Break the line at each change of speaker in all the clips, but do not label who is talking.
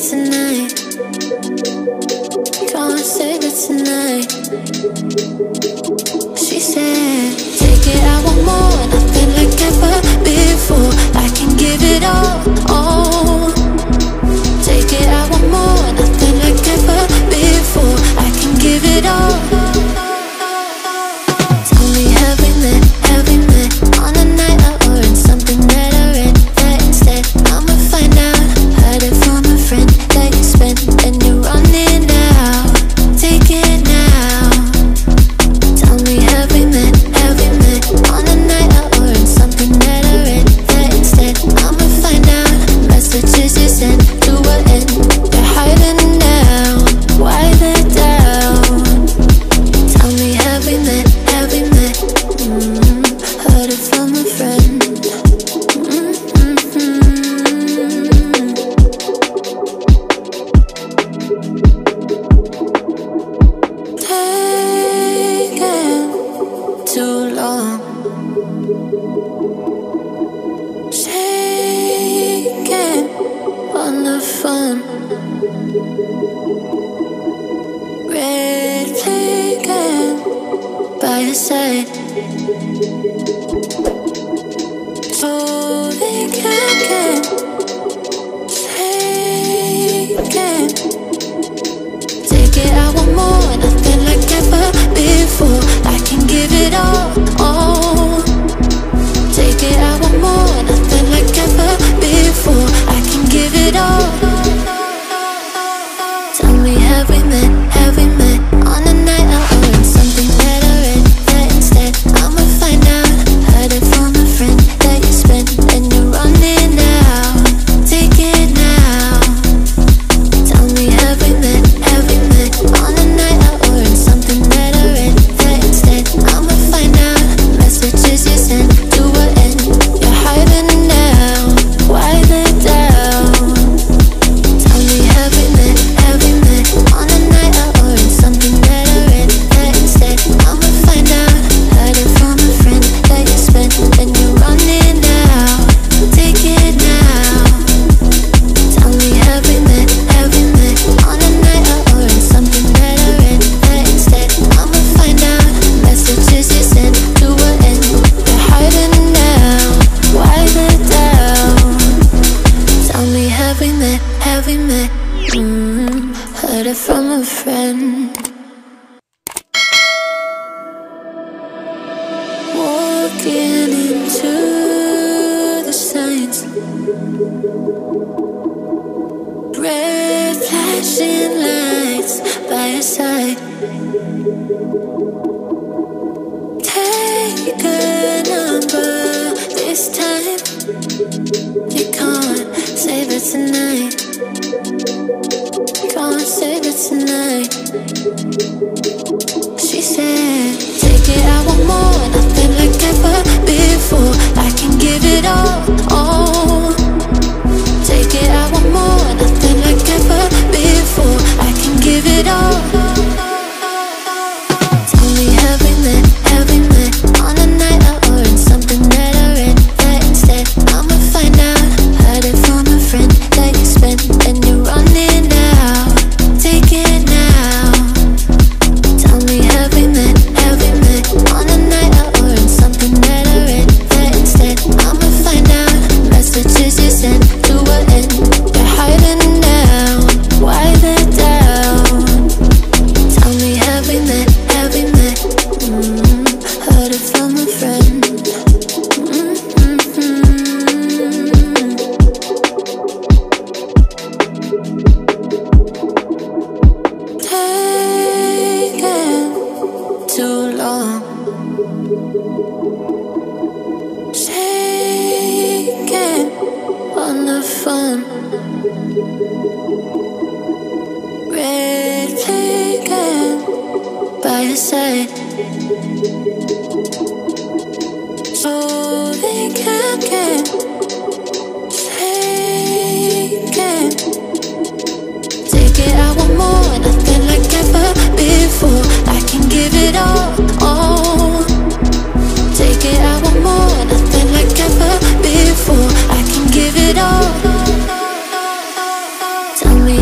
tonight. Come on, save it tonight. She said, take it, I want more, nothing like ever before. I can give it all, oh. Take it, I want more, nothing like ever before. I can give it all. Tell me, have we met on a night out or in something that I read? That instead, I'ma find out. Heard it from a friend that you spent and you're running out. Take it now. Tell me, have we met on a night out or in something that I read? That instead, I'ma find out. Messages you sent to an end. You're hiding down. Why the doubt? Tell me, have we met? Heard it from a friend. Taking too long. Shaking on the phone. Red flagging by your side. So they can't get taken. Take it, I want more, nothing like ever before. I can give it all, oh. Take it, I want more, nothing like ever before. I can give it all. Tell me, have we met on a night out or in something that I read? That instead, I'ma find out. Heard it from a friend that you spent and you're running out. Take it now. Tell me, have we met on a night out or in something that I read? That instead, I'ma find out. Messages you sent to an end. You're hiding down. Why the doubt? Tell me, have we met on a night out or in something that I read? That instead, I'ma find out. Heard it from a friend that you spent and you're running out. Take it now. Tell me, have we met on a night out or in something that I read? That instead, I'ma find out. Messages you sent to an end. You're hiding down. Why the doubt? Tell me, have we met? Heard it from a friend. Walking into the signs. Red flashing lights by your side. Take a number this time. You can't save it tonight. Can't save it tonight. She said, take it, I want more, nothing like ever before. I can give it all, oh. Take it, I want more, nothing like ever before. I can give it all. Tell me, have we met on a night out or in something that I read? That instead, I'ma find out. Heard it from a friend that you spent and you're running out. Take it now. Tell me, have we met on a night out or in something that I read? That instead, I'ma find out. Messages you sent to an end. You're hiding down. Why the doubt? Tell me, have we met? Heard it from a friend. Taking too long. Shaking on the phone. Red flagging by your side. So they can't get taken. Take it, I want more, nothing like ever before. I can give it all, oh. Take it, I want more, nothing like ever before. I can give it all. Tell me,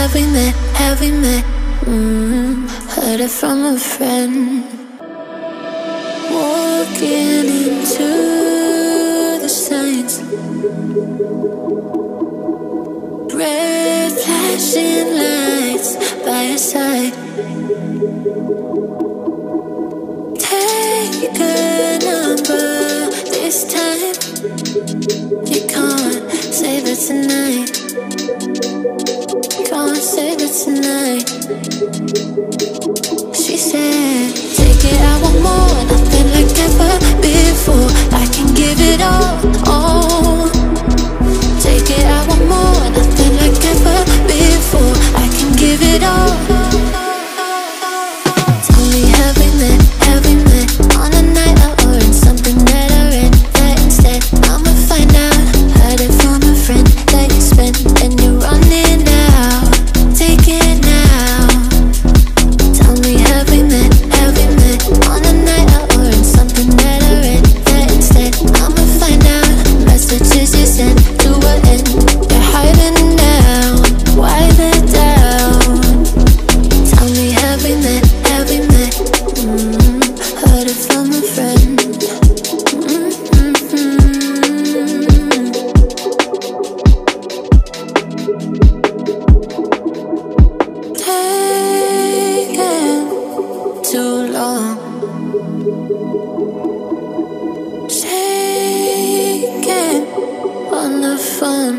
have we met? Have we met? Heard it from a friend. Walking into the signs, red flashing lights by your side. Take a number this time. You can't save it tonight. Can't save it tonight. She said, take it, I want more. Nothing like ever before. I can give it all. Take it, I want more. Nothing like ever before. I can give it all. Tell me, have we met? Have we met on a night out or in something that I read? That instead I'ma find out. Heard it from a friend that you spent and you're running out. Take it now. Tell me, have we met? Have we met on a night out or in something that I read? That instead I'ma find out. Messages you sent to an end. You're hiding now. Why the doubt? Tell me, have we met? Have we met? Heard it from a friend. Taking too long. Shaking on the phone.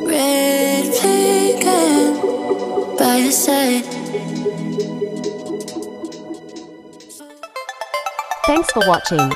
Red flagging by your side.
Thanks for watching.